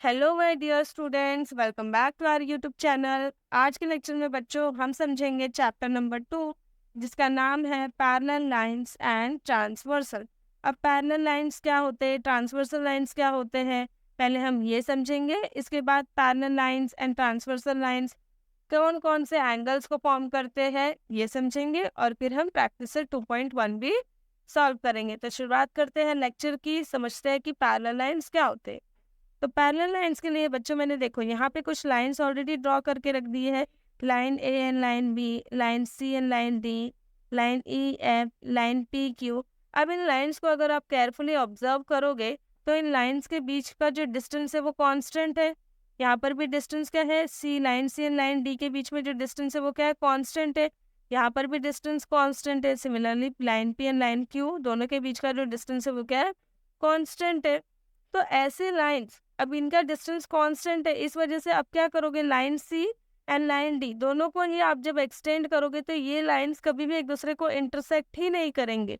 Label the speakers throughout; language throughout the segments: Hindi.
Speaker 1: Hello my dear students, welcome back to our YouTube channel. आज के लेक्चर में बच्चों हम समझेंगे चैप्टर नंबर 2, जिसका नाम है पैरेलल लाइंस एंड ट्रांसवर्सल। अब पैरेलल लाइंस क्या होते हैं, ट्रांसवर्सल लाइंस क्या होते हैं, पहले हम ये समझेंगे। इसके बाद parallel lines and transversal lines कौन कौन से एंगल्स को फॉर्म करते हैं ये समझेंगे, और फिर हम प्रैक्टिस से 2.1 भी सॉल्व करेंगे। तो शुरुआत करते हैं लेक्चर की, समझते हैं कि पैरेलल लाइंस क्या होते हैं। तो पैरेलल लाइंस के लिए बच्चों मैंने देखो यहाँ पे कुछ लाइंस ऑलरेडी ड्रॉ करके रख दी है। Line A and line B, line C and line D, line E F, line P Q. अब इन लाइंस को अगर आप केयरफुली ऑब्जर्व करोगे तो इन लाइंस के बीच का जो डिस्टेंस है वो कांस्टेंट है। यहाँ पर भी डिस्टेंस क्या है, C, line C and line D के बीच में जो डिस्टेंस है वो क्या है, कांस्टेंट है। यहाँ पर भी डिस्टेंस कांस्टेंट है। Similarly line P and line Q दोनों के बीच का जो डिस्टेंस है वो क्या है, कांस्टेंट है। तो ऐसे लाइंस, अब इनका डिस्टेंस कांस्टेंट है, इस वजह से आप क्या करोगे, line C and line D दोनों को ही आप जब एक्सटेंड करोगे तो ये लाइंस कभी भी एक दूसरे को इंटरसेक्ट ही नहीं करेंगे।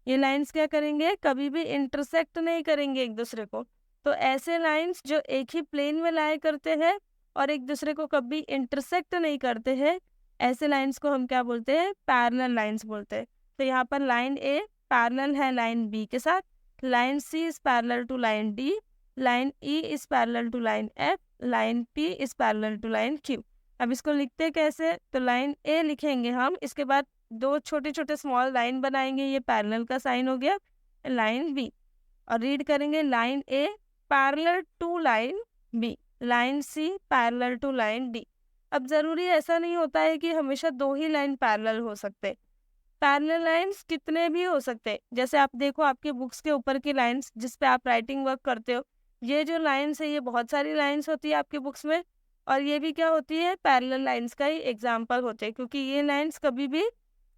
Speaker 1: ये लाइंस क्या करेंगे, कभी भी इंटरसेक्ट नहीं करेंगे एक दूसरे को। तो ऐसे लाइंस जो एक ही प्लेन में लाया करते हैं और एक दूसरे को कभी इंटरसेक्ट नहीं करते हैं, ऐसे लाइंस को हम क्या बोलते हैं, पैरेलल लाइंस बोलते हैं। तो यहाँ पर लाइन ए पैरेलल है लाइन बी के साथ, line C is parallel to line D, line E is parallel to line F, line P is parallel to line Q. अब इसको लिखते कैसे, तो लाइन ए लिखेंगे हम, इसके बाद दो छोटे छोटे स्मॉल लाइन बनाएंगे, ये पैरेलल का साइन हो गया, लाइन बी, और रीड करेंगे line A parallel to line B, line C parallel to line D. अब जरूरी ऐसा नहीं होता है कि हमेशा दो ही लाइन पैरेलल हो सकते, पैरेलल लाइंस कितने भी हो सकते हैं। जैसे आप देखो आपके बुक्स के ऊपर की लाइंस जिस पे आप राइटिंग वर्क करते हो, ये जो लाइंस है ये बहुत सारी लाइंस होती है आपके बुक्स में, और ये भी क्या होती है, पैरेलल लाइंस का ही एग्जाम्पल होते हैं, क्योंकि ये लाइंस कभी भी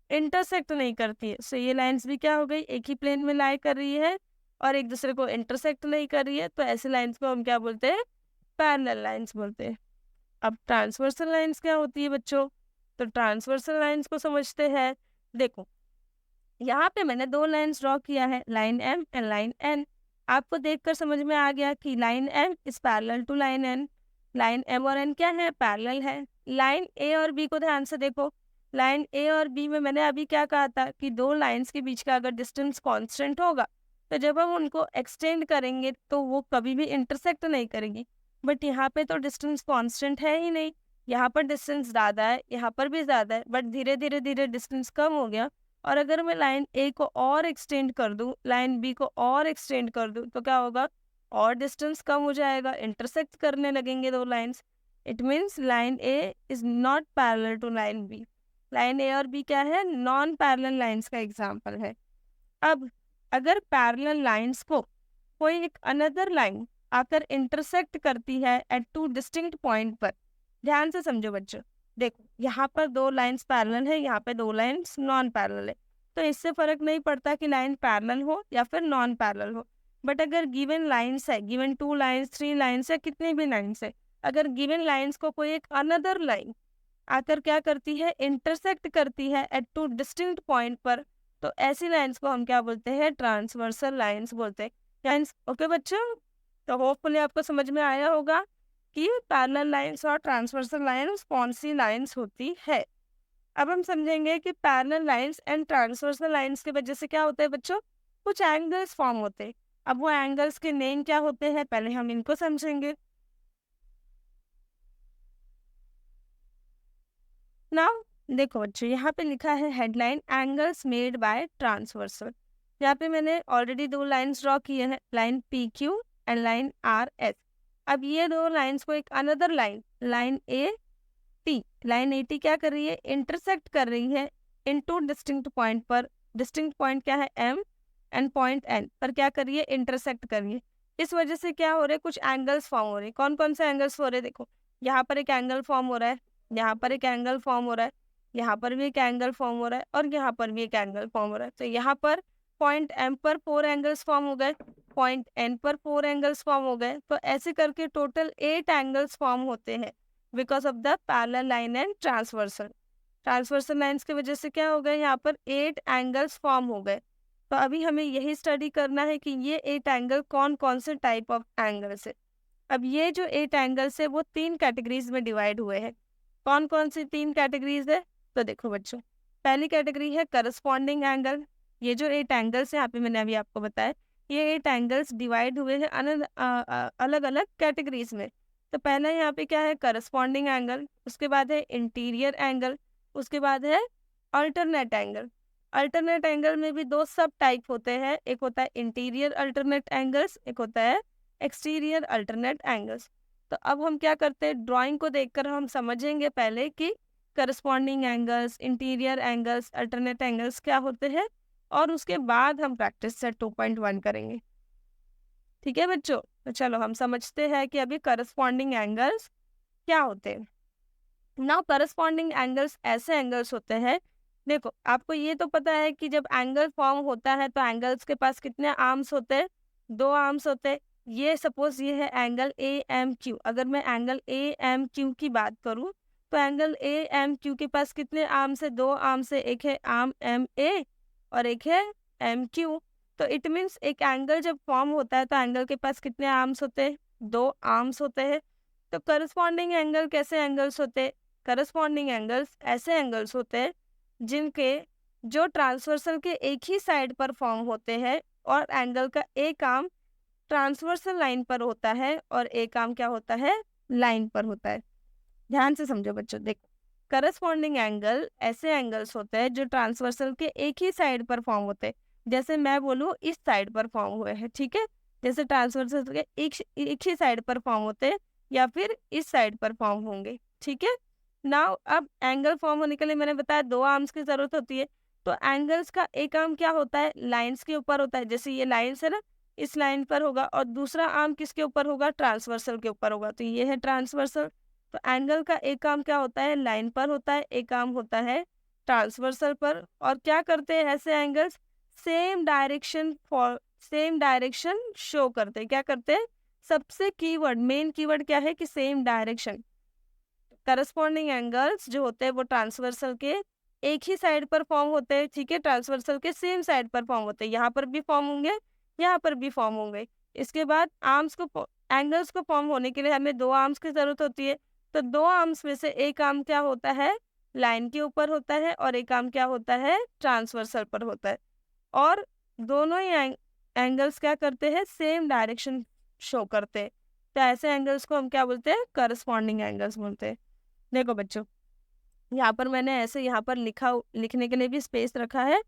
Speaker 1: इंटरसेक्ट नहीं करती है। सो ये लाइंस भी क्या हो गई, एक ही प्लेन में लाई कर रही है और एक दूसरे को इंटरसेक्ट नहीं कर रही है, तो ऐसे लाइंस को हम क्या बोलते हैं, पैरेलल लाइंस बोलते हैं। अब ट्रांसवर्सल लाइंस क्या होती है बच्चों, तो ट्रांसवर्सल लाइंस को समझते हैं। देखो यहाँ पे मैंने दो लाइंस ड्रॉ किया है, line M and line N. आपको देखकर समझ में आ गया कि line M is parallel to line N, line M और एन क्या है, पैरेलल है। लाइन ए और बी को ध्यान से देखो, लाइन ए और बी में मैंने अभी क्या कहा था कि दो लाइंस के बीच का अगर डिस्टेंस कांस्टेंट होगा तो जब हम उनको एक्सटेंड करेंगे तो वो कभी भी इंटरसेक्ट नहीं करेंगी। बट यहाँ पे तो डिस्टेंस कांस्टेंट है ही नहीं, यहाँ पर डिस्टेंस ज़्यादा है, यहाँ पर भी ज़्यादा है, बट धीरे धीरे धीरे डिस्टेंस कम हो गया। और अगर मैं लाइन ए को और एक्सटेंड कर दूं, लाइन बी को और एक्सटेंड कर दूं, तो क्या होगा, और डिस्टेंस कम हो जाएगा, इंटरसेक्ट करने लगेंगे दो lines. It means line A is not parallel to line B. Line A और बी क्या है, नॉन पैरेलल लाइंस का एग्जाम्पल है। अब अगर पैरेलल लाइंस को कोई एक अनदर लाइन आकर इंटरसेक्ट करती है एट टू डिस्टिंक्ट पॉइंट पर, ध्यान से समझो बच्चों। देखो यहाँ पर दो लाइंस पैरेलल है, यहाँ पे दो लाइंस नॉन पैरेलल है, तो इससे फर्क नहीं पड़ता कि लाइन पैरेलल हो या फिर नॉन पैरेलल हो। बट अगर गिवन लाइंस है, गिवन 2 लाइंस 3 लाइंस है, कितनी भी लाइंस है, अगर गिवन लाइंस को कोई एक अनदर लाइन आकर क्या करती है, इंटरसेक्ट करती है एट टू डिस्टिंक्ट पॉइंट पर, तो ऐसी लाइंस को हम क्या बोलते हैं, ट्रांसवर्सल लाइंस बोलते हैं। लाइंस ओके बच्चों, तो होपफुली आपको समझ में आया होगा कि पैरेलल लाइंस और ट्रांसवर्सल लाइंस कौन सी लाइंस होती है। अब हम समझेंगे कि parallel lines and transversal lines की वजह से क्या होता है बच्चों, कुछ एंगल्स फॉर्म होते हैं। अब वो एंगल्स के नेम क्या होते हैं, पहले हम इनको समझेंगे। नाउ देखो बच्चों, यहाँ पे लिखा है headline angles made by transversal. यहाँ पे मैंने ऑलरेडी दो लाइंस ड्रॉ किए हैं, line P Q and line R S. अब ये दो लाइंस को एक another line, line A T, line A T क्या कर रही है, इंटरसेक्ट कर रही है इन टू डिस्टिंक्ट पॉइंट पर। डिस्टिंक्ट पॉइंट क्या है, एम, एंड पॉइंट एन पर क्या कर रही है, इंटरसेक्ट कर रही है। इस वजह से क्या हो रहा है, कुछ एंगल्स फॉर्म हो रहे हैं। कौन कौन से एंगल्स हो रहे हैं, देखो यहाँ पर एक एंगल फॉर्म हो रहा है, यहाँ पर एक एंगल फॉर्म हो रहा है, यहाँ पर भी एक एंगल फॉर्म हो रहा है, और यहाँ पर भी एक एंगल फॉर्म हो रहा है। तो यहाँ पर पॉइंट एम पर 4 एंगल्स फॉर्म हो गए, पॉइंट एन पर 4 एंगल्स फॉर्म हो गए, तो ऐसे करके टोटल 8 एंगल्स फॉर्म होते हैं because of the parallel line and transversal. Transversal lines की वजह से क्या हो गए, यहाँ पर 8 एंगल्स फॉर्म हो गए। तो अभी हमें यही स्टडी करना है कि ये 8 एंगल कौन कौन से टाइप ऑफ एंगल्स है। अब ये जो 8 एंगल्स है वो 3 कैटेगरीज में डिवाइड हुए हैं। कौन कौन सी 3 कैटेगरीज है? तो देखो बच्चों, पहली कैटेगरी है करस्पॉन्डिंग एंगल। ये जो 8 एंगल्स है यहाँ पे मैंने अभी आपको बताया, ये 8 एंगल्स डिवाइड हुए हैं अलग अलग कैटेगरीज में। तो पहला यहाँ पे क्या है? Corresponding angle. उसके बाद है इंटीरियर एंगल। उसके बाद है अल्टरनेट एंगल। अल्टरनेट एंगल में भी 2 सब टाइप होते हैं, एक होता है इंटीरियर अल्टरनेट एंगल्स, एक होता है एक्सटीरियर अल्टरनेट एंगल्स। तो अब हम क्या करते हैं, ड्राइंग को देखकर हम समझेंगे पहले कि corresponding angles, interior angles, alternate angles क्या होते हैं, और उसके बाद हम प्रैक्टिस सेट 2.1 करेंगे। ठीक है बच्चों, तो चलो हम समझते हैं कि अभी करस्पॉन्डिंग एंगल्स क्या होते हैं। नाउ करस्पॉन्डिंग एंगल्स ऐसे एंगल्स होते हैं, देखो आपको ये तो पता है कि जब एंगल फॉर्म होता है तो एंगल्स के पास कितने आर्म्स होते हैं? 2 आर्म्स होते हैं। ये सपोज ये है एंगल ए एम क्यू। अगर मैं एंगल ए एम क्यू की बात करूं तो एंगल ए एम क्यू के पास कितने आर्म्स है? 2 आर्म्स है, एक है आर्म एम ए और एक है एम क्यू। तो इट मीन्स एक एंगल जब फॉर्म होता है तो एंगल के पास कितने आर्म्स होते हैं? 2 आर्म्स होते हैं। तो करस्पॉन्डिंग एंगल कैसे एंगल्स होते हैं? करस्पॉन्डिंग एंगल्स ऐसे एंगल्स होते हैं जिनके जो ट्रांसवर्सल के एक ही साइड पर फॉर्म होते हैं, और एंगल का एक आर्म ट्रांसवर्सल लाइन पर होता है और एक आर्म क्या होता है? लाइन पर होता है। ध्यान से समझो बच्चों, देखो करस्पॉन्डिंग एंगल ऐसे एंगल्स होते हैं जो ट्रांसवर्सल के एक ही साइड पर फॉर्म होते हैं। जैसे मैं बोलूँ इस साइड पर फॉर्म हुए हैं, ठीक है, जैसे ट्रांसवर्सल के एक ही साइड पर फॉर्म होते हैं या फिर इस साइड पर फॉर्म होंगे। ठीक है, नाउ अब एंगल फॉर्म होने के लिए मैंने बताया 2 आर्म्स की जरूरत होती है। तो एंगल्स का एक आर्म क्या होता है? लाइंस के ऊपर होता है, जैसे ये लाइंस है ना, इस लाइन पर होगा, और दूसरा आर्म किसके ऊपर होगा? ट्रांसवर्सल के ऊपर होगा। तो ये है ट्रांसवर्सल। तो एंगल का एक आर्म क्या होता है? लाइन पर होता है, एक आर्म होता है ट्रांसवर्सल पर। और क्या करते हैं ऐसे एंगल्स? सेम डायरेक्शन शो करते हैं। क्या करते हैं? सबसे कीवर्ड, मेन कीवर्ड क्या है कि सेम डायरेक्शन। करस्पॉन्डिंग एंगल्स जो होते हैं वो ट्रांसवर्सल के एक ही साइड पर फॉर्म होते हैं, ठीक है, ट्रांसवर्सल के सेम साइड पर फॉर्म होते हैं। यहाँ पर भी फॉर्म होंगे, यहाँ पर भी फॉर्म होंगे। इसके बाद एंगल्स को फॉर्म होने के लिए हमें 2 आर्म्स की जरूरत होती है। तो 2 आर्म्स में से एक आर्म क्या होता है? लाइन के ऊपर होता है, और एक आर्म क्या होता है? ट्रांसवर्सल पर होता है। और दोनों ही एंगल्स क्या करते हैं? सेम डायरेक्शन शो करते हैं। तो ऐसे एंगल्स को हम क्या बोलते हैं? करस्पॉन्डिंग एंगल्स बोलते हैं। देखो बच्चों, यहाँ पर मैंने ऐसे यहाँ पर लिखने के लिए भी स्पेस रखा है।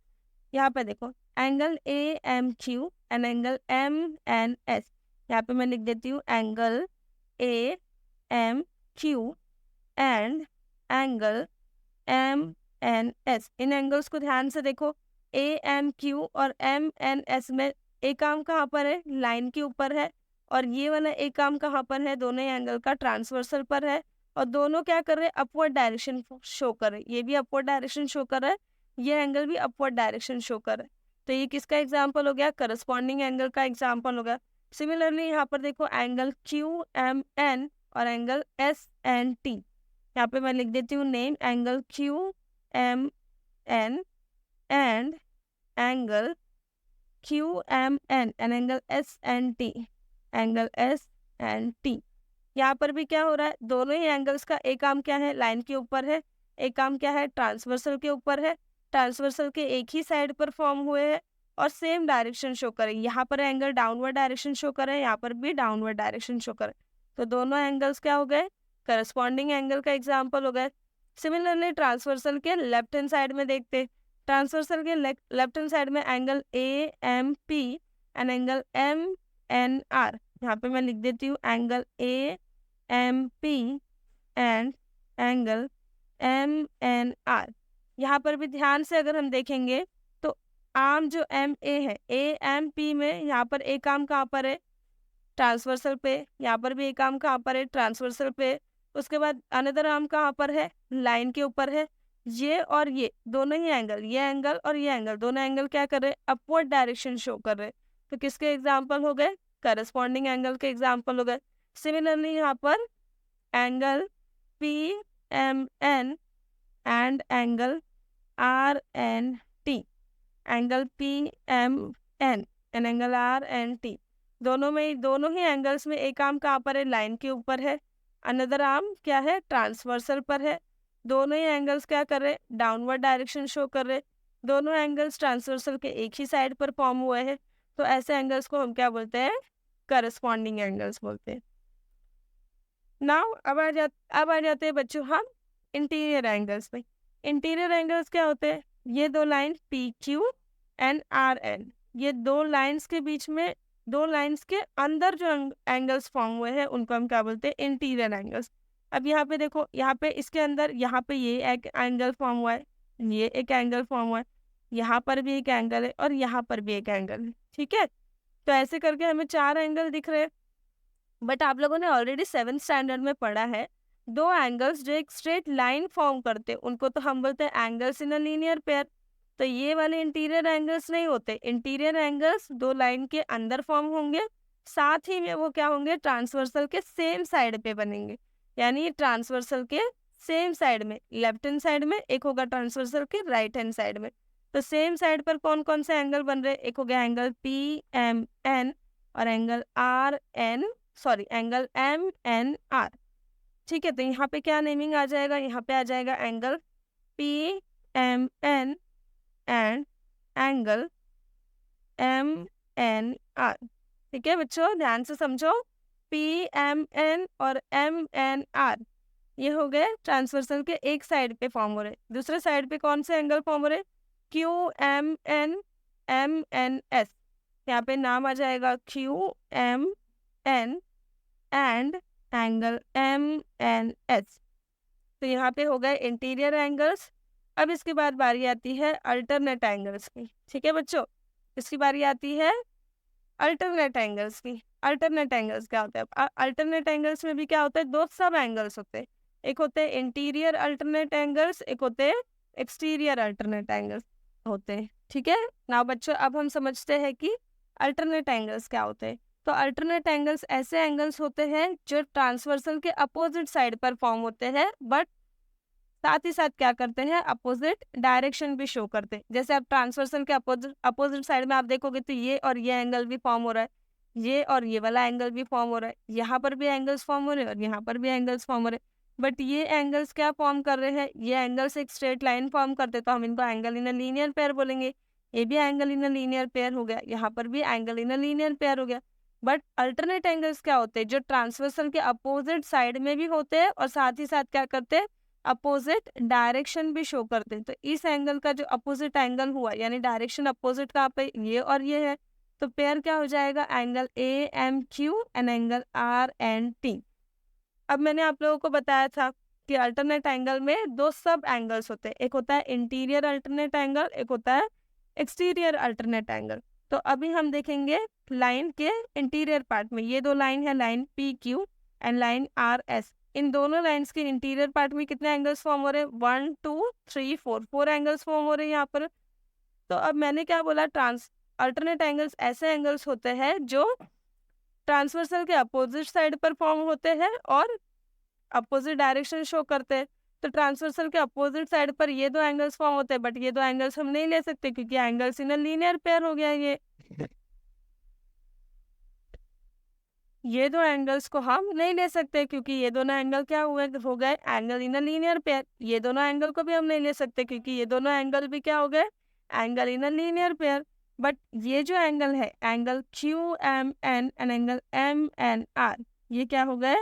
Speaker 1: यहाँ पे देखो angle A M Q and angle M N S. यहाँ पे मैं लिख देती हूँ angle A M Q and angle M N S. इन एंगल्स को ध्यान से देखो, ए एम क्यू और एम एन एस में एक आर्म कहाँ पर है? लाइन के ऊपर है। और ये वाला एक आर्म कहाँ पर है? दोनों एंगल का ट्रांसवर्सल पर है। और दोनों क्या कर रहे हैं? अपवर्ड डायरेक्शन शो कर रहे हैं। ये भी अपवर्ड डायरेक्शन शो कर रहा है, ये एंगल भी अपवर्ड डायरेक्शन शो कर रहा है। तो ये किसका एग्जाम्पल हो गया? करस्पॉन्डिंग एंगल का एग्जाम्पल हो गया। सिमिलरली यहाँ पर देखो एंगल क्यू एम एन और एंगल एस एन टी। यहाँ पे मैं लिख देती हूँ name, angle Q M N and angle Q M N and angle S N T, angle S N T. यहाँ पर भी क्या हो रहा है? दोनों ही एंगल्स का एक आर्म क्या है? लाइन के ऊपर है, एक आर्म क्या है? ट्रांसवर्सल के ऊपर है। ट्रांसवर्सल के एक ही साइड पर फॉर्म हुए हैं और सेम डायरेक्शन शो करें। यहाँ पर एंगल डाउनवर्ड डायरेक्शन शो करे, यहाँ पर भी डाउनवर्ड डायरेक्शन शो करे। तो दोनों एंगल्स क्या हो गए? करस्पॉन्डिंग एंगल का एग्जाम्पल हो गए। सिमिलरली ट्रांसवर्सल के लेफ्ट हैंड साइड में देखते, ट्रांसवर्सल के लेफ्ट हैंड साइड में angle A M P and angle M N R. यहाँ पे मैं लिख देती हूँ angle A M P and angle M N R. यहाँ पर भी ध्यान से अगर हम देखेंगे तो आर्म जो एम ए है, ए एम पी में यहाँ पर एक आर्म कहाँ पर है? ट्रांसवर्सल पे। यहाँ पर भी एक आर्म कहाँ पर है? ट्रांसवर्सल पे। उसके बाद अनदर आर्म कहाँ पर है? लाइन के ऊपर है। ये और ये दोनों ही एंगल, ये एंगल और ये एंगल, दोनों एंगल क्या कर रहे हैं? अपवर्ड डायरेक्शन शो कर रहे हैं। तो किसके एग्जाम्पल हो गए? करस्पॉन्डिंग एंगल के एग्जाम्पल हो गए। सिमिलरली यहाँ पर angle P M N and angle R N T, angle P M N and angle R N T. दोनों ही एंगल्स में एक आर्म कहाँ पर है, लाइन के ऊपर है, अनदर आर्म क्या है, ट्रांसवर्सल पर है। दोनों ही एंगल्स क्या कर रहे, डाउनवर्ड डायरेक्शन शो कर रहे। दोनों एंगल्स ट्रांसवर्सल के एक ही साइड पर फॉर्म हुए हैं, तो ऐसे एंगल्स को हम क्या बोलते हैं, करस्पॉन्डिंग एंगल्स बोलते हैं। नाउ अब आ जाते हैं बच्चों हम इंटीरियर एंगल्स में। इंटीरियर एंगल्स क्या होते हैं, ये दो line P Q and R N, ये दो लाइंस के बीच में, दो लाइंस के अंदर जो एंगल्स फॉर्म हुए हैं उनको हम क्या बोलते हैं, इंटीरियर एंगल्स। अब यहाँ पे देखो, यहाँ पे इसके अंदर, यहाँ पे ये एक एंगल फॉर्म हुआ है, ये एक एंगल फॉर्म हुआ है, यहाँ पर भी एक एंगल है और यहाँ पर भी एक एंगल है, ठीक है। तो ऐसे करके हमें 4 एंगल दिख रहे हैं। बट आप लोगों ने ऑलरेडी 7th स्टैंडर्ड में पढ़ा है, दो एंगल्स जो एक स्ट्रेट लाइन फॉर्म करते हैं उनको तो हम बोलते हैं angles in a linear pair. तो ये वाले इंटीरियर एंगल्स नहीं होते। इंटीरियर एंगल्स दो लाइन के अंदर फॉर्म होंगे, साथ ही में वो क्या होंगे, ट्रांसवर्सल के सेम साइड पे बनेंगे। यानी ट्रांसवर्सल के सेम साइड में, लेफ्ट हैंड साइड में, एक होगा ट्रांसवर्सल के राइट हैंड साइड में। तो सेम साइड पर कौन कौन से एंगल बन रहे, एक हो गया एंगल पी एम एन और angle R N, sorry angle M N R, ठीक है। तो यहाँ पे क्या नेमिंग आ जाएगा, यहाँ पे आ जाएगा angle P M N and angle M N R, ठीक है बच्चों, ध्यान से समझो। पी एम एन और एम एन आर ये हो गए ट्रांसवर्सल के एक साइड पे फॉर्म हो रहे, दूसरे साइड पे कौन से एंगल फॉर्म हो रहे, Q M N M N S, यहाँ पे नाम आ जाएगा Q M N and angle M N S. तो यहाँ पे हो गए इंटीरियर एंगल्स। अब इसके बाद बारी आती है अल्टरनेट एंगल्स की, ठीक है बच्चों, इसकी बारी आती है अल्टरनेट एंगल्स की। अल्टरनेट एंगल्स क्या होता है, अल्टरनेट एंगल्स में भी क्या होता है, दो सब एंगल्स होते हैं, एक होते हैं इंटीरियर अल्टरनेट एंगल्स, एक होते हैं एक्सटीरियर अल्टरनेट एंगल्स होते हैं, ठीक है ना बच्चों। अब हम समझते हैं कि अल्टरनेट एंगल्स क्या होते हैं। तो अल्टरनेट एंगल्स ऐसे एंगल्स होते हैं जो ट्रांसवर्सल के अपोजिट साइड पर फॉर्म होते हैं, बट साथ ही साथ क्या करते हैं, अपोजिट डायरेक्शन भी शो करते हैं। जैसे आप ट्रांसवर्सल के अपोजिट साइड में आप देखोगे तो ये और ये एंगल भी फॉर्म हो रहा है, ये और ये वाला एंगल भी फॉर्म हो रहा है, यहाँ पर भी एंगल्स फॉर्म हो रहे हैं और यहाँ पर भी एंगल्स फॉर्म हो रहे हैं। बट ये एंगल्स क्या फॉर्म कर रहे हैं, ये एंगल्स एक स्ट्रेट लाइन फॉर्म करते, तो हम इनको angle in a linear pair बोलेंगे। ये भी angle in a linear pair हो गया, यहाँ पर भी angle in a linear pair हो गया। बट अल्टरनेट एंगल्स क्या होते हैं, जो ट्रांसवर्सल के अपोजिट साइड में भी होते हैं और साथ ही साथ क्या करते हैं, अपोजिट डायरेक्शन भी शो करते हैं। तो इस एंगल का जो अपोजिट एंगल हुआ, यानी डायरेक्शन अपोजिट कहाँ पे, ये और ये है, तो पेयर क्या हो जाएगा, angle A M Q and angle R N T. अब मैंने आप लोगों को बताया था कि अल्टरनेट एंगल में दो सब एंगल्स होते हैं, एक होता है इंटीरियर अल्टरनेट एंगल, एक होता है एक्सटीरियर अल्टरनेट एंगल। तो अभी हम देखेंगे लाइन के इंटीरियर पार्ट में, ये दो लाइन है, line P Q and line R S. इन दोनों लाइंस के इंटीरियर पार्ट में कितने एंगल्स फॉर्म हो रहे हैं, 1 2 3 4, 4 एंगल्स फॉर्म हो रहे हैं यहाँ पर। तो अब मैंने क्या बोला, अल्टरनेट एंगल्स ऐसे एंगल्स होते हैं जो ट्रांसवर्सल के अपोजिट साइड पर फॉर्म होते हैं और अपोजिट डायरेक्शन शो करते हैं। तो ट्रांसवर्सल के अपोजिट साइड पर ये दो एंगल्स फॉर्म होते हैं, बट ये दो एंगल्स हम नहीं ले सकते क्योंकि angles in a linear pair हो गया। ये दो एंगल्स को हम नहीं ले सकते क्योंकि ये दोनों एंगल क्या हुए, हो गए angle in a linear pair. ये दोनों एंगल को भी हम नहीं ले सकते क्योंकि ये दोनों एंगल भी क्या हो गए, angle in a linear pair. But ये जो एंगल है, angle Q M N and angle M N R, ये क्या हो गए,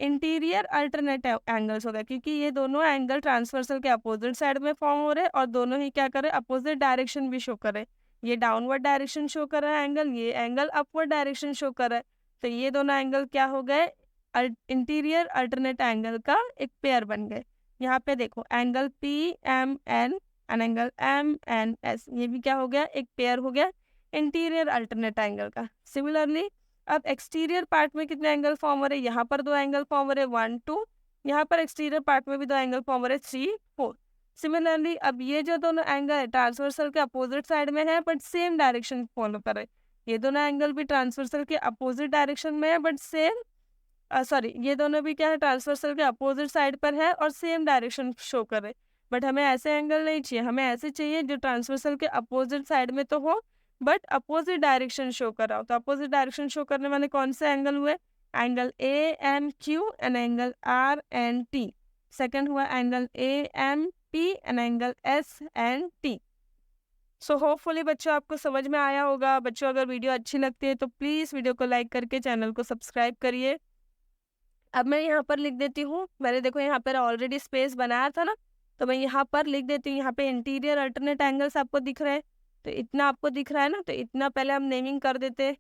Speaker 1: इंटीरियर अल्टरनेट एंगल्स हो गए, क्योंकि ये दोनों एंगल ट्रांसवर्सल के अपोजिट साइड में फॉर्म हो रहे हैं और दोनों ही क्या करे, अपोजिट डायरेक्शन भी शो करे। ये डाउनवर्ड डायरेक्शन शो कर रहा है एंगल, ये एंगल अपवर्ड डायरेक्शन शो कर रहा है। तो ये दोनों एंगल क्या हो गए, इंटीरियर अल्टरनेट एंगल का एक पेयर बन गए। यहाँ पे देखो angle P M N and angle M N S, ये भी क्या हो गया, एक पेयर हो गया इंटीरियर अल्टरनेट एंगल का। सिमिलरली अब एक्सटीरियर पार्ट में कितने एंगल फॉर्म हो रहे हैं, यहाँ पर दो एंगल फॉर्म हो रहे हैं 1 2, यहाँ पर एक्सटीरियर पार्ट में भी दो एंगल फॉर्म हो रहे हैं 3 4। सिमिलरली अब ये जो दोनों एंगल है ट्रांसवर्सल के अपोजिट साइड में है बट सेम डायरेक्शन फॉलो कर रहे हैं। ये दोनों एंगल भी ट्रांसवर्सल के अपोजिट डायरेक्शन में है बट सेम, सॉरी ये दोनों भी क्या है, ट्रांसवर्सल के अपोजिट साइड पर है और सेम डायरेक्शन शो करे। बट हमें ऐसे एंगल नहीं चाहिए, हमें ऐसे चाहिए जो ट्रांसवर्सल के अपोजिट साइड में तो हो बट अपोजिट डायरेक्शन शो कर रहा हो। तो अपोजिट डायरेक्शन शो करने वाले कौन से एंगल हुए? Angle A M Q and angle R N T. Second हुआ angle A M P and angle S N T. So hopefully बच्चों आपको समझ में आया होगा। बच्चों अगर वीडियो अच्छी लगती है तो प्लीज़ वीडियो को लाइक करके चैनल को सब्सक्राइब करिए। अब मैं यहाँ पर लिख देती हूँ, मैंने देखो यहाँ पर ऑलरेडी स्पेस बनाया था ना, तो मैं यहाँ पर लिख देती हूँ। यहाँ पे इंटीरियर अल्टरनेट एंगल्स आपको दिख रहे हैं, तो इतना आपको दिख रहा है ना, तो इतना पहले हम नेमिंग कर देते हैं।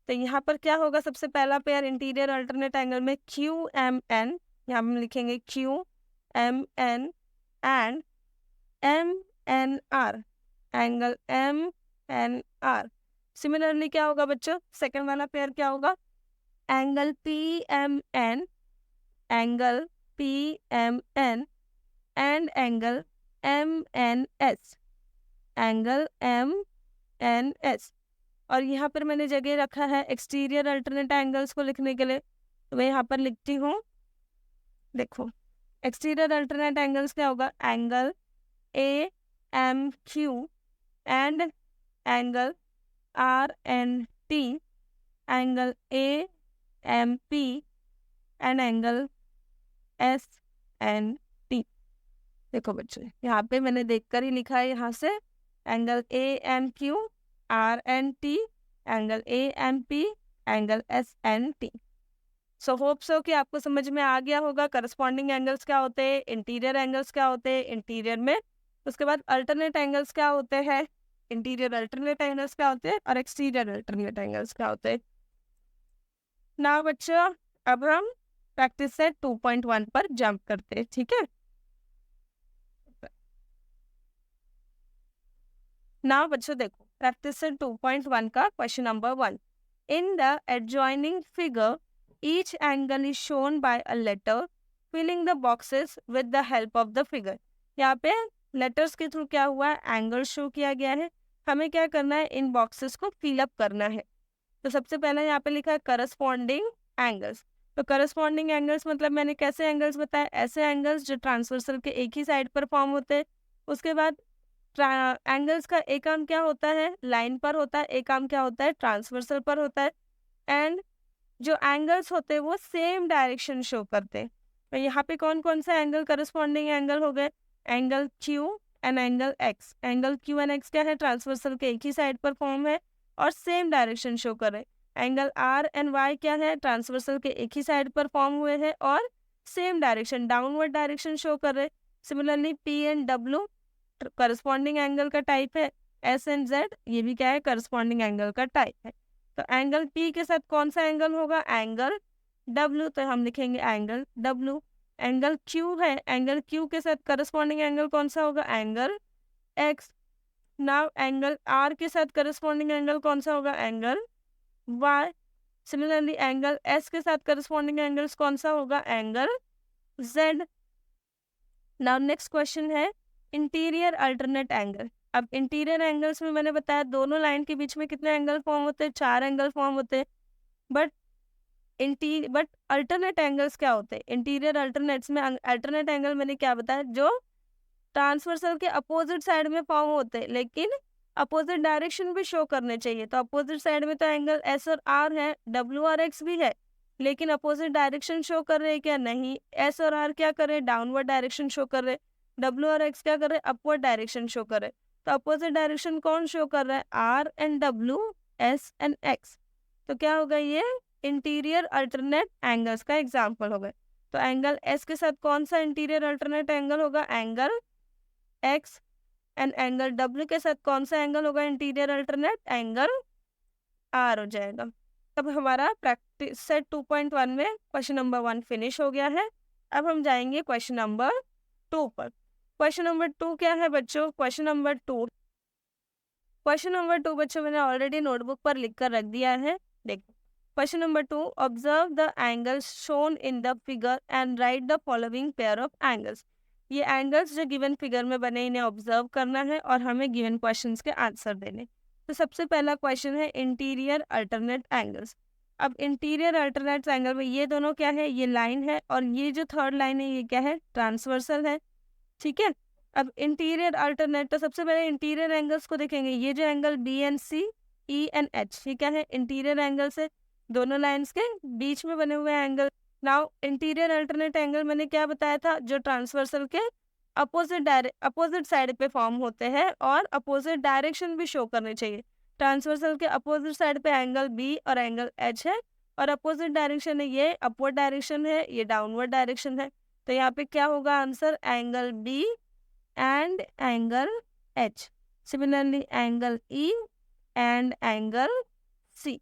Speaker 1: तो यहाँ पर क्या होगा, सबसे पहला पेयर इंटीरियर अल्टरनेट एंगल में क्यू एम एन, यहाँ हम लिखेंगे Q M N and M N R, angle M N R. Similarly क्या होगा बच्चों, सेकेंड वाला पेयर क्या होगा, angle P M N, angle P M N and angle M N S, angle M N S. और यहाँ पर मैंने जगह रखा है एक्सटीरियर अल्टरनेट एंगल्स को लिखने के लिए, तो मैं यहाँ पर लिखती हूँ, देखो एक्सटीरियर अल्टरनेट एंगल्स क्या होगा, angle A M Q and angle R N T, angle A M P and angle S N T. देखो बच्चों यहाँ पे मैंने देखकर ही लिखा है, यहाँ से angle A M Q R N T, angle A M P, angle S N T. So hope so कि आपको समझ में आ गया होगा करस्पॉन्डिंग एंगल्स क्या होते हैं, इंटीरियर एंगल्स क्या होते हैं इंटीरियर में, उसके बाद अल्टरनेट एंगल्स क्या होते हैं, इंटीरियर अल्टरनेट एंगल्स क्या होते हैं, और एक्सटीरियर अल्टरनेट एंगल्स क्या होते हैं। ना बच्चों अब हम प्रैक्टिस सेट 2.1 पर जंप करते हैं, ठीक है। ना बच्चों देखो प्रैक्टिस सेट 2.1 का question number 1, in the adjoining figure each angle is shown by a letter filling the boxes with the help of the figure। यहाँ पे लेटर्स के थ्रू क्या हुआ है, एंगल शो किया गया है, हमें क्या करना है, इन बॉक्सेस को फिल अप करना है। तो सबसे पहले यहाँ पे लिखा है करस्पॉन्डिंग एंगल्स। तो करस्पॉन्डिंग एंगल्स मतलब मैंने कैसे एंगल्स बताए, ऐसे एंगल्स जो ट्रांसवर्सल के एक ही साइड पर फॉर्म होते हैं। उसके बाद एंगल्स का एक आर्म क्या होता है, लाइन पर होता है, एक आर्म क्या होता है, ट्रांसवर्सल पर होता है। एंड जो एंगल्स होते हैं वो सेम डायरेक्शन शो करते हैं। तो यहाँ पे कौन कौन सा एंगल करस्पॉन्डिंग एंगल हो गए, angle Q and angle x. Angle Q and x क्या है, ट्रांसवर्सल के एक ही साइड पर फॉर्म है और सेम डायरेक्शन शो कर रहे हैं। एंगल आर एंड वाई क्या है, ट्रांसवर्सल के एक ही साइड पर फॉर्म हुए हैं और same direction downward direction show कर रहे हैं। Similarly P and W corresponding angle का टाइप है, एस एंड जेड ये भी क्या है, करस्पॉन्डिंग एंगल का टाइप है। तो एंगल P के साथ कौन सा एंगल होगा, एंगल W, तो हम लिखेंगे एंगल W। एंगल Q है, एंगल Q के साथ करस्पॉन्डिंग एंगल कौन सा होगा, angle X। Now angle R के साथ करस्पॉन्डिंग एंगल कौन सा होगा, angle Y। Similarly angle S के साथ करस्पॉन्डिंग एंगल्स कौन सा होगा, angle Z। Now next question है इंटीरियर अल्टरनेट एंगल। अब इंटीरियर एंगल्स में मैंने बताया दोनों लाइन के बीच में कितने एंगल फॉर्म होते हैं, 4 एंगल फॉर्म होते हैं। बट अल्टरनेट एंगल्स क्या होते हैं, इंटीरियर अल्टरनेट्स में अल्टरनेट एंगल मैंने क्या बताया, जो ट्रांसवर्सल के अपोजिट साइड में फॉर्म होते हैं लेकिन अपोजिट डायरेक्शन भी शो करने चाहिए। तो अपोजिट साइड में तो एंगल एस और आर है, डब्ल्यू और एक्स भी है, लेकिन अपोजिट डायरेक्शन शो कर रहे हैं क्या, नहीं। एस और आर क्या कर रहे हैं, डाउनवर्ड डायरेक्शन शो कर रहे हैं। डब्ल्यू और एक्स क्या कर रहे हैं, अपवर्ड डायरेक्शन शो कर रहे हैं। तो अपोजिट डायरेक्शन कौन शो कर रहा है, R and W, S and X. तो क्या होगा, ये इंटीरियर अल्टरनेट एंगल्स का एग्जाम्पल होगा। तो एंगल एस के साथ कौन सा इंटीरियर अल्टरनेट एंगल होगा, angle X. And angle W के साथ कौन सा एंगल होगा इंटीरियर अल्टरनेट, एंगल आर हो जाएगा। तब हमारा प्रैक्टिस सेट 2.1 में क्वेश्चन नंबर 1 फिनिश हो गया है। अब हम जाएंगे क्वेश्चन नंबर 2 पर। क्वेश्चन नंबर 2 क्या है बच्चों, क्वेश्चन नंबर 2 बच्चों मैंने ऑलरेडी नोटबुक पर लिख कर रख दिया है। देखो question number 2, observe the angles shown in the figure and right the following pair of angles. ये एंगल्स जो गिवन फिगर में बने इन्हें ऑब्जर्व करना है और हमें गिवन क्वेश्चंस के आंसर देने। तो सबसे पहला क्वेश्चन है इंटीरियर अल्टरनेट एंगल्स। अब इंटीरियर अल्टरनेट एंगल में ये दोनों क्या है, ये लाइन है और ये जो थर्ड लाइन है ये क्या है, ट्रांसवर्सल है, ठीक है। अब इंटीरियर अल्टरनेट, तो सबसे पहले इंटीरियर एंगल्स को देखेंगे। ये जो angle B and C, E and H, ये क्या है? इंटीरियर एंगल्स है, दोनों लाइंस के बीच में बने हुए angle. Now interior alternate angle मैंने क्या बताया था? जो ट्रांसवर्सल के अपोजिट साइड पे फॉर्म होते हैं और अपोजिट डायरेक्शन भी शो करने चाहिए। ट्रांसवर्सल के अपोजिट साइड पे एंगल बी और एंगल एच है, और अपोजिट डायरेक्शन है ये अपवर्ड डायरेक्शन है, ये डाउनवर्ड डायरेक्शन है। तो यहाँ पे क्या होगा answer? Angle B and angle H. Similarly angle E and angle C,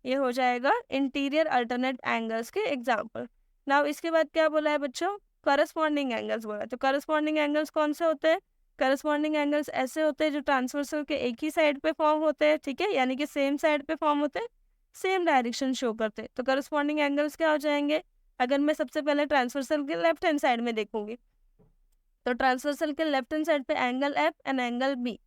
Speaker 1: ये हो जाएगा इंटीरियर अल्टरनेट एंगल्स के एग्जाम्पल। नाउ इसके बाद क्या बोला है बच्चों? करस्पॉन्डिंग एंगल्स बोला है। तो करस्पॉन्डिंग एंगल्स कौन से होते हैं? करस्पॉन्डिंग एंगल्स ऐसे होते हैं जो ट्रांसवर्सल के एक ही साइड पे फॉर्म होते हैं, ठीक है, यानी कि सेम साइड पे फॉर्म होते हैं, सेम डायरेक्शन शो करते हैं। तो करस्पॉन्डिंग एंगल्स क्या हो जाएंगे? अगर मैं सबसे पहले ट्रांसवर्सल के लेफ्ट हैंड साइड में देखूंगी, तो ट्रांसवर्सल के लेफ्ट हैंड साइड पे angle F and angle B,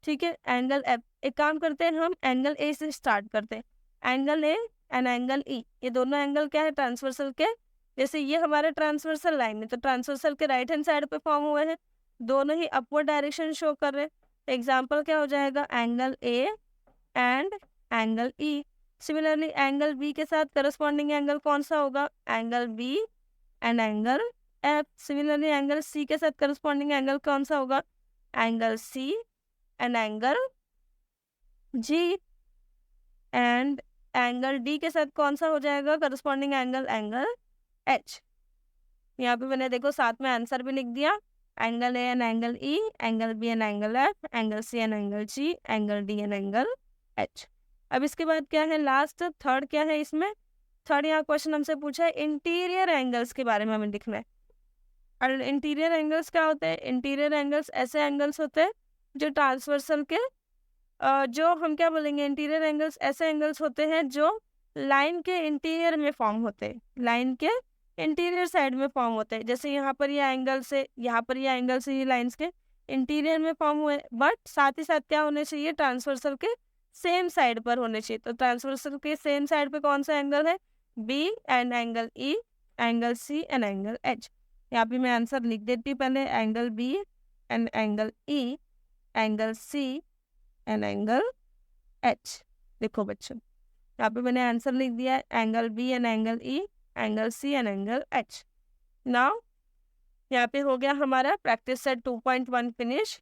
Speaker 1: ठीक है, एंगल एफ। एक काम करते हैं, हम एंगल ए से स्टार्ट करते हैं। एंगल ए एंड एंगल ई, ये दोनों एंगल क्या है? ट्रांसवर्सल के, जैसे ये हमारे ट्रांसवर्सल लाइन है, तो ट्रांसवर्सल के राइट हैंड साइड पे फॉर्म हुए हैं, दोनों ही अपवर्ड डायरेक्शन शो कर रहे हैं। एग्जाम्पल क्या हो जाएगा? Angle A and angle E. Similarly angle B के साथ करस्पॉन्डिंग एंगल कौन सा होगा? Angle B and angle F. Similarly angle C के साथ करस्पॉन्डिंग एंगल कौन सा होगा? Angle C and angle G. And angle D के साथ कौन सा हो जाएगा करस्पॉन्डिंग एंगल? Angle H. यहाँ पे मैंने देखो साथ में आंसर भी लिख दिया, angle A and angle E, angle B and angle F, angle C and angle G, angle D and angle H. अब इसके बाद क्या है? लास्ट थर्ड क्या है इसमें? थर्ड यहाँ क्वेश्चन हमसे पूछा है इंटीरियर एंगल्स के बारे में हमें लिखना है। और इंटीरियर एंगल्स क्या होते हैं? इंटीरियर एंगल्स ऐसे एंगल्स होते हैं जो ट्रांसवर्सल के जो हम क्या बोलेंगे, इंटीरियर एंगल्स ऐसे एंगल्स होते हैं जो लाइन के इंटीरियर में फॉर्म होते हैं, लाइन के इंटीरियर साइड में फॉर्म होते हैं। जैसे यहाँ पर ये एंगल से, यहाँ पर ये एंगल से, ये लाइंस के इंटीरियर में फॉर्म हुए, बट साथ ही साथ क्या होने चाहिए? ट्रांसवर्सल के सेम साइड पर होने चाहिए। तो ट्रांसवर्सल के सेम साइड पे कौन सा एंगल है? B and angle E, angle C and angle H. यहाँ पे मैं आंसर लिख देती हूँ पहले, angle B and angle E, angle C and angle H. देखो बच्चों, यहाँ पे मैंने आंसर लिख दिया है, angle B and angle E, angle C and angle H. Now यहाँ पे हो गया हमारा प्रैक्टिस सेट 2.1 फिनिश।